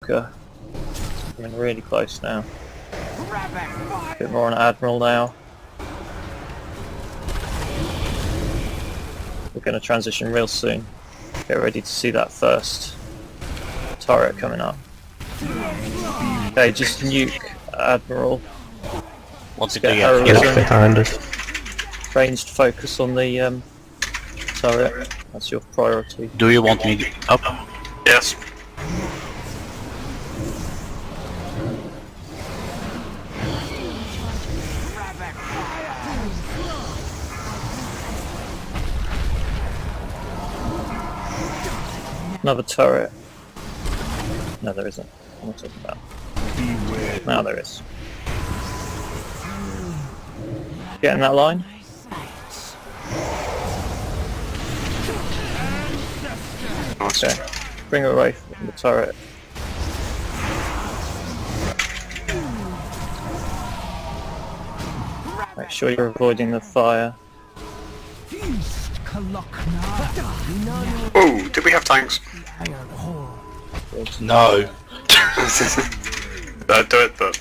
Stalker. Coming really close now. A bit more on Admiral now. We're going to transition real soon. Get ready to see that first turret coming up. Okay, just nuke Admiral. Once Get again, heroism. behind us. Ranged focus on the turret. That's your priority. do you want me up? Yes. Another turret. No, there isn't. What am I talking about? Now there is. Get in that line. Okay. Bring it away from the turret. Make sure you're avoiding the fire. Oh, did we have tanks? No. Don't do it, but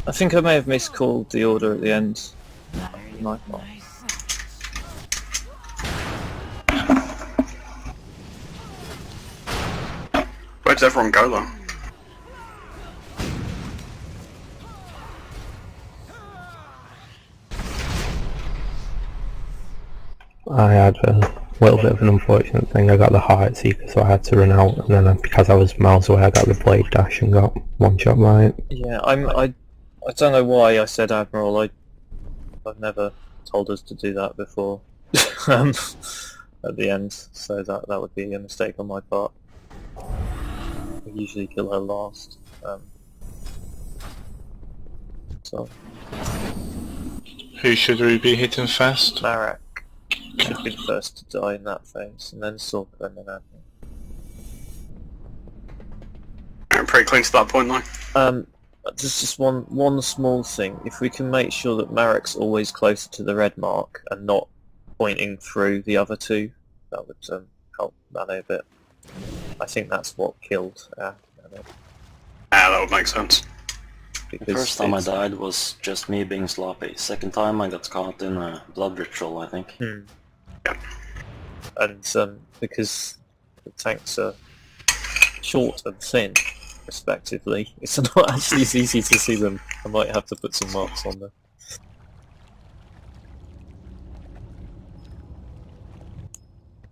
I think I may have miscalled the order at the end. Might not. where does everyone go though? I had a little bit of an unfortunate thing. I got the Heart Seeker, so I had to run out, and then because I was miles away, I got the Blade Dash and got one shot by it. Yeah, I don't know why I said Admiral. I've never told us to do that before. At the end, so that would be a mistake on my part. I usually kill her last. So Who should we be hitting first? Marek should be the first to die in that phase, and then Stalker, and then Admiral. I'm pretty clean to that point though. There's just one small thing. If we can make sure that Marek's always closer to the red mark and not pointing through the other two, that would help Mane a bit. I think that's what killed Mane. Yeah, that would make sense. The first time I died was just me being sloppy. Second time I got caught in a blood ritual, I think. Yeah. And because the tanks are short and thin, respectively, it's not actually as easy to see them. I might have to put some marks on them.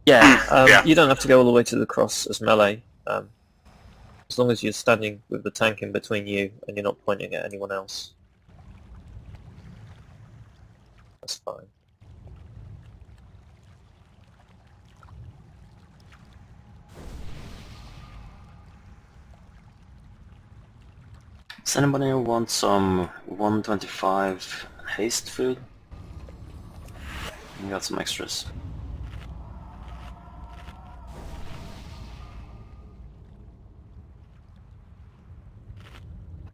Yeah, Yeah. You don't have to go all the way to the cross as melee. As long as you're standing with the tank in between you and you're not pointing at anyone else. That's fine. Does anybody want some 125 haste food? I got some extras.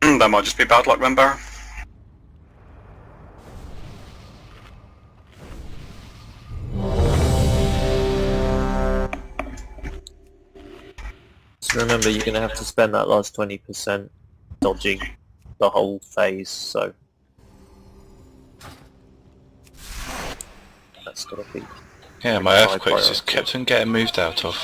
That might just be bad luck then, Barra. So remember, you're going to have to spend that last 20% dodging the whole phase, so that's got to be... Yeah, my high earthquakes just priority. kept on getting moved out of.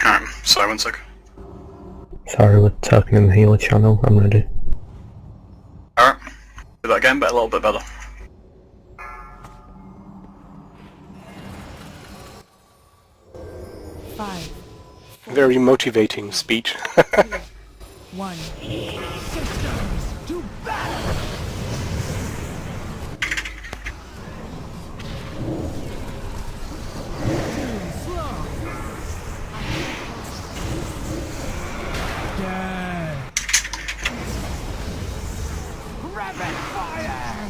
Alright, sorry, 1 sec. Sorry, we're talking in the healer channel. I'm ready. Alright, do that again, but a little bit better. Five, Very motivating speech. 1. Systems to battle! Too slow! Dead! Rapid fire!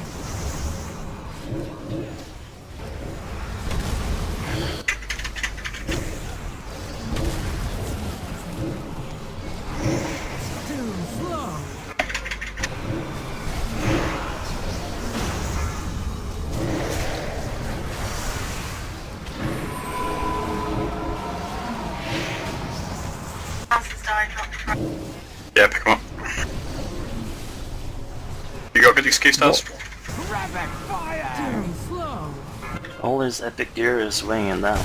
good excuse, Daz. Rapid fire! Too slow! All his epic gear is weighing down.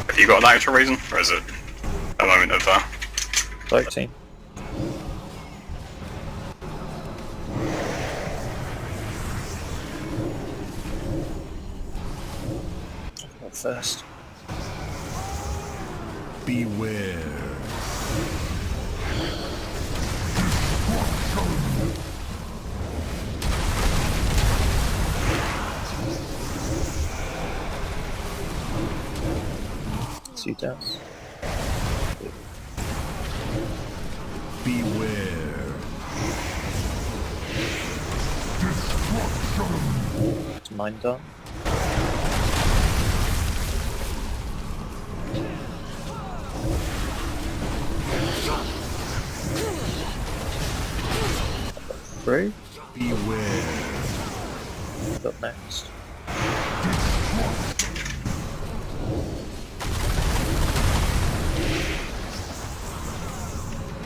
Have you got an actual reason, or is it a moment of Vote team. Go first. Beware. Two deaths. Beware. It's mine done. Through. Beware. Who's up next?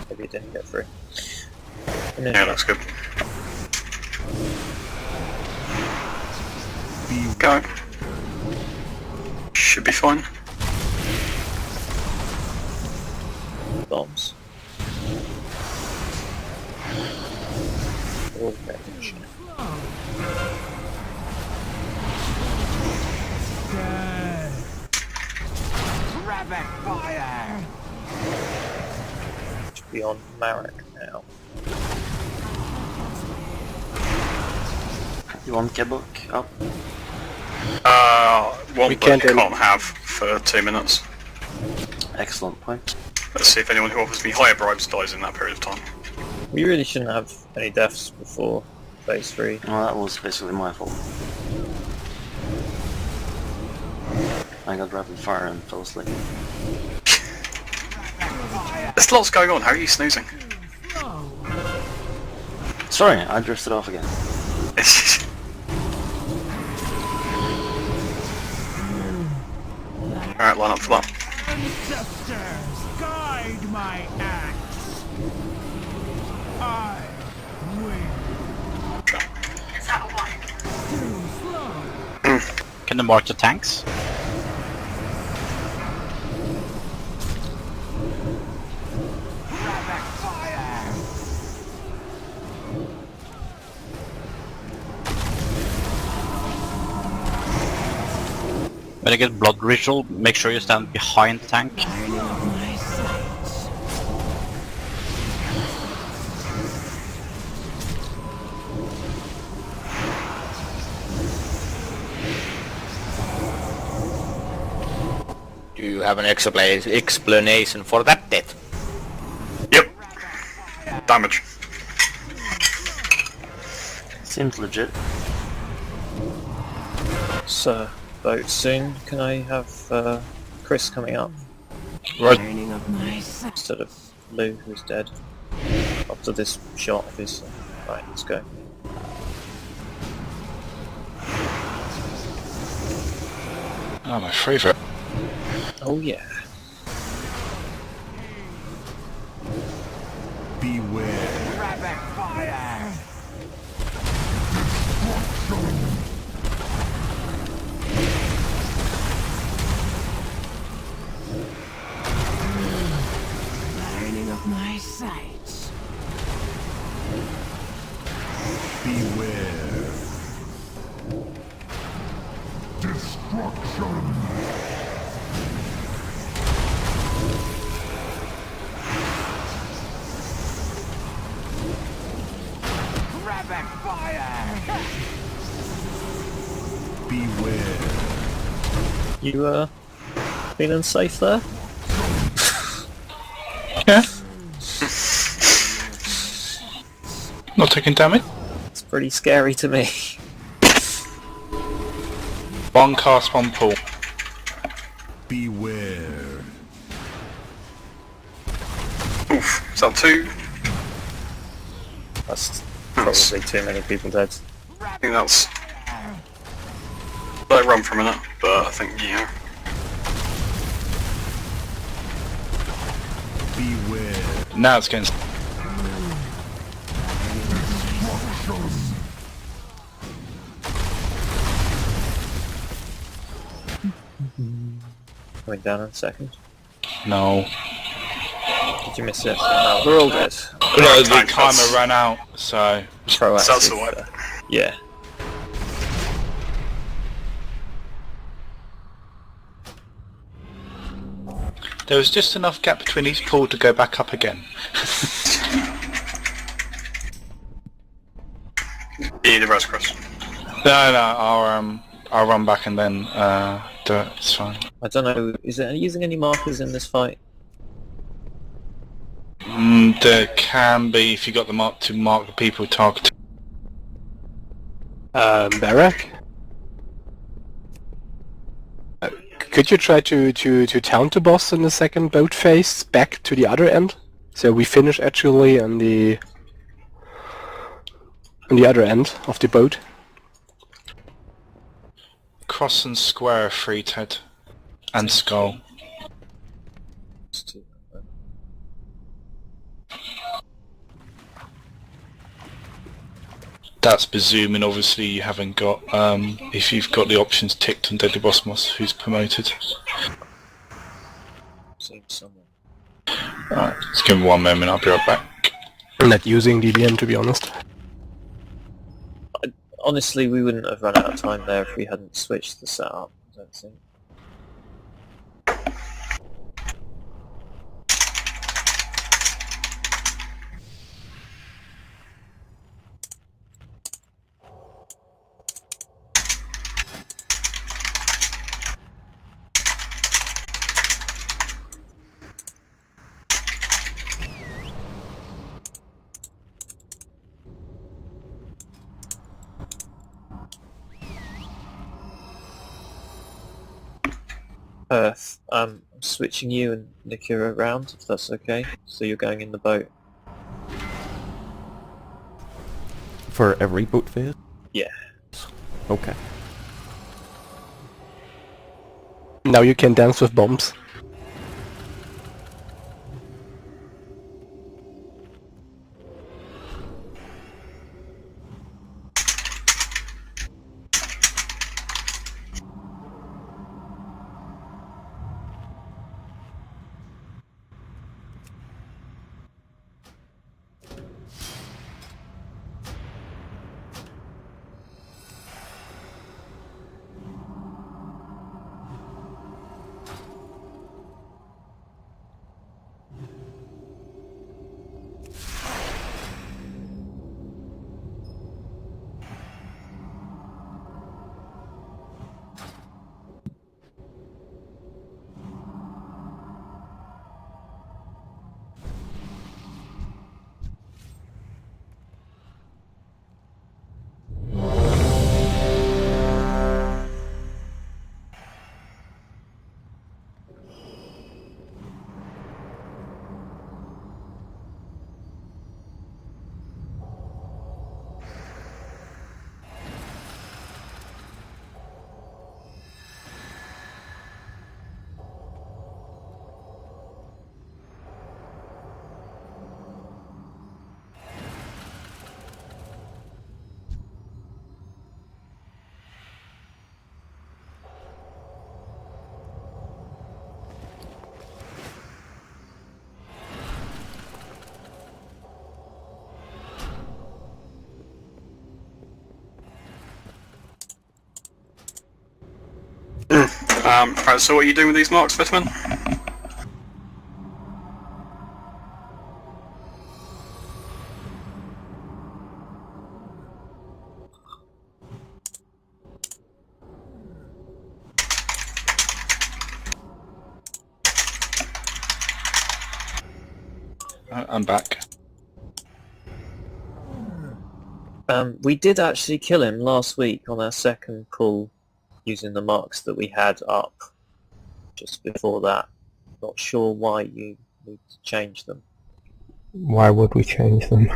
Maybe it didn't get through. And then yeah, looks good. Go. Should be fine. bombs. Oh, that shit. Rapid fire! Should be on Marek now. You want Kebuk up? One We but can't can't have for 2 minutes. Excellent point. Let's see if anyone who offers me higher bribes dies in that period of time. We really shouldn't have any deaths before phase 3. Well, that was basically my fault. I got rapid fire and fell asleep. There's lots going on, how are you snoozing? Sorry, I drifted off again. Alright, line up for that. Ancestors, guide my acts. I win. Too slow. Can you mark the tanks? Rapid fire! When you get blood ritual, make sure you stand behind the tank. Burning of my sights. Do you have an explanation for that death? Yep. Damage. Seems legit. So, vote soon. Can I have Chris coming up Burning of my sights. instead of Lou, who's dead? After this shot, obviously. Right, let's go. Oh, my favourite. Oh yeah. Beware. Rapid fire! Burning of my sights. Beware. Destruction. Rapid fire! Beware. You feeling safe there? Yeah. Not taking damage. It's pretty scary to me. One cast, one pull. Beware. Oof. Is that 2? That's probably too many people dead. I think that's... Let it run for a minute, but I think, yeah. Beware. Now it's getting... Coming down in a second. No. Did you miss it? No, we're all dead. No, the timer ran out, so... Proactive. That's the one. Yeah. There was just enough gap between each pool to go back up again. The rest cross. No, I'll run back and then do it. It's fine. I don't know, is it using any markers in this fight? There can be if you got the mark to mark the people targeted. Barak? Could you try to taunt the boss in the second boat phase back to the other end? So we finish actually on the other end of the boat. Cross and square are free, Ted. And skull. That's presuming obviously you haven't got, if you've got the options ticked on Deadly Boss Moss, who's promoted. Seems someone. Alright, just give me 1 moment, I'll be right back. I'm not using DBM to be honest. Honestly, we wouldn't have run out of time there if we hadn't switched the setup, I don't think. Perth, I'm switching you and Nikira around, if that's okay. So you're going in the boat. For every boat phase? Yeah. Okay. Now you can dance with bombs. Right, so what are you doing with these marks, Vitamin? I'm back. We did actually kill him last week on our second pull using the marks that we had up just before that. Not sure why you need to change them. Why would we change them?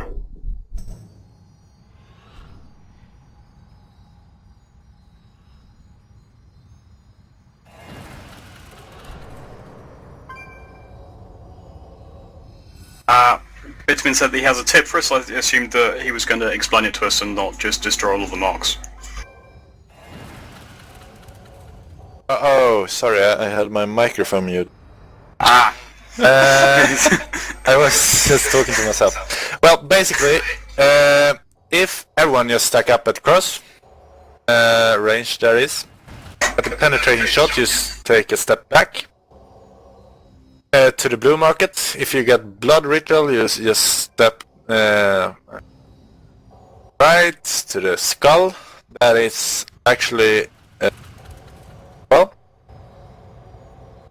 Bitumen said that he has a tip for us. I assumed that he was going to explain it to us and not just destroy all of the marks. Oh, sorry, I had my microphone mute. Ah! I was just talking to myself. Well, basically, if everyone just stack up at cross, range there is, at the penetrating shot, just take a step back. To the blue market, if you get blood ritual, you just step right to the skull. That is actually well.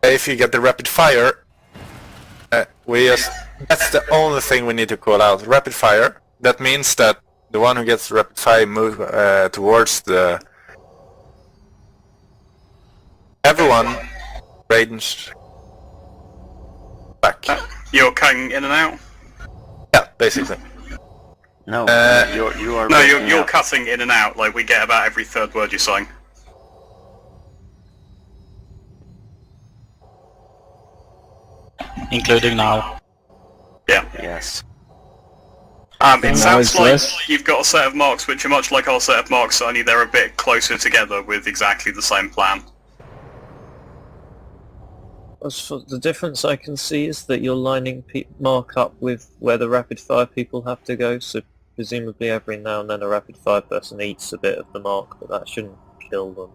If you get the rapid fire, that's the only thing we need to call out. Rapid fire. That means that the one who gets rapid fire move towards the everyone range. Back. You're cutting in and out? Yeah, basically. No, you are. No, you're cutting in and out. Like we get about every third word you're saying. Including now. Yeah. Yes. It sounds like you've got a set of marks which are much like our set of marks, only they're a bit closer together with exactly the same plan. The difference I can see is that you're lining mark up with where the rapid fire people have to go, so presumably every now and then a rapid fire person eats a bit of the mark, but that shouldn't kill them.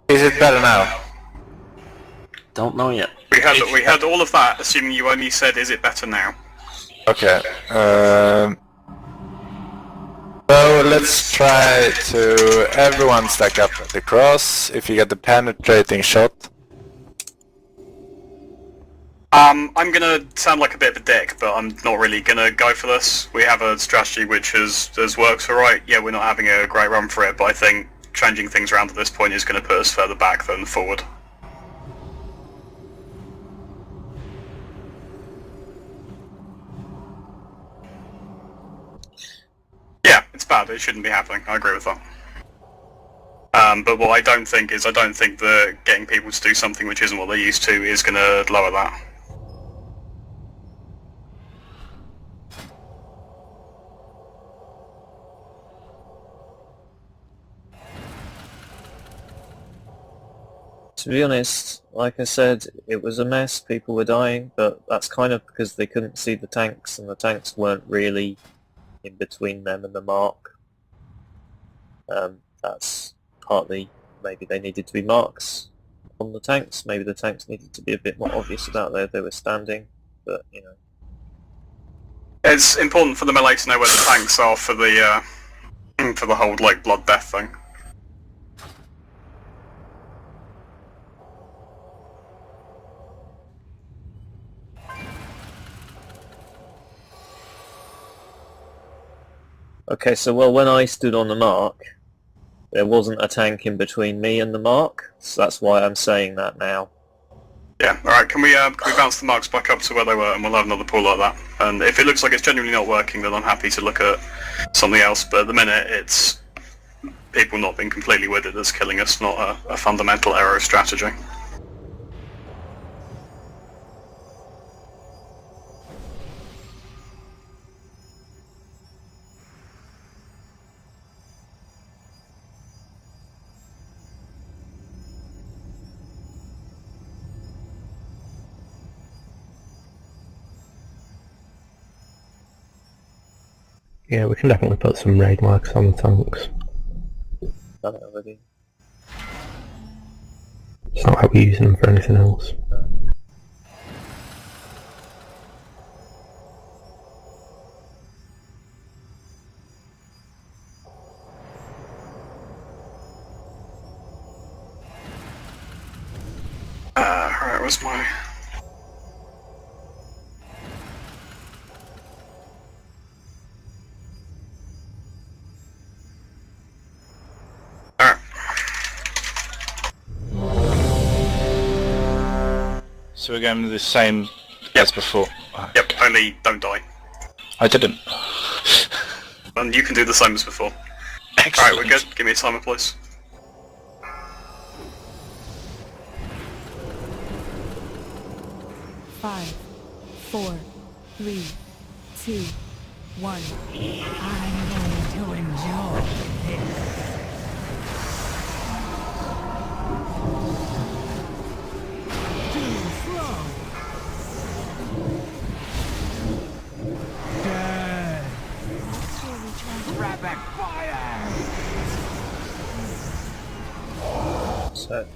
Is it better now? Don't know yet. We had all of that, assuming you only said, "Is it better now?" Okay. So let's try to everyone stack up at the cross. If you get the penetrating shot. I'm gonna sound like a bit of a dick, but I'm not really gonna go for this. We have a strategy which has worked alright. Yeah, we're not having a great run for it, but I think changing things around at this point is gonna put us further back than forward. Yeah, it's bad. It shouldn't be happening. I agree with that. But what I don't think that getting people to do something which isn't what they're used to is gonna lower that. To be honest, like I said, it was a mess, people were dying, but that's kind of because they couldn't see the tanks, and the tanks weren't really in between them and the mark. That's partly, maybe they needed to be marks on the tanks, maybe the tanks needed to be a bit more obvious about where they were standing, but, you know. It's important for the melee to know where the tanks are for the whole, like, blood death thing. Okay, so well, when I stood on the mark, there wasn't a tank in between me and the mark, so that's why I'm saying that now. Yeah, alright, can we bounce the marks back up to where they were, and we'll have another pool like that. And if it looks like it's genuinely not working, then I'm happy to look at something else, but at the minute it's people not being completely with it that's killing us, not a fundamental error of strategy. Yeah, we can definitely put some raid marks on the tanks. Done it already. It's not like we're using them for anything else. Alright, where's my... So we're going the same as before? Yep, only don't die. I didn't. And you can do the same as before. Excellent. Alright, we're good. Give me a timer, please. Five, 4, 3, 2, 1. I'm going to enjoy this. Too slow. Dead. Rapid fire. So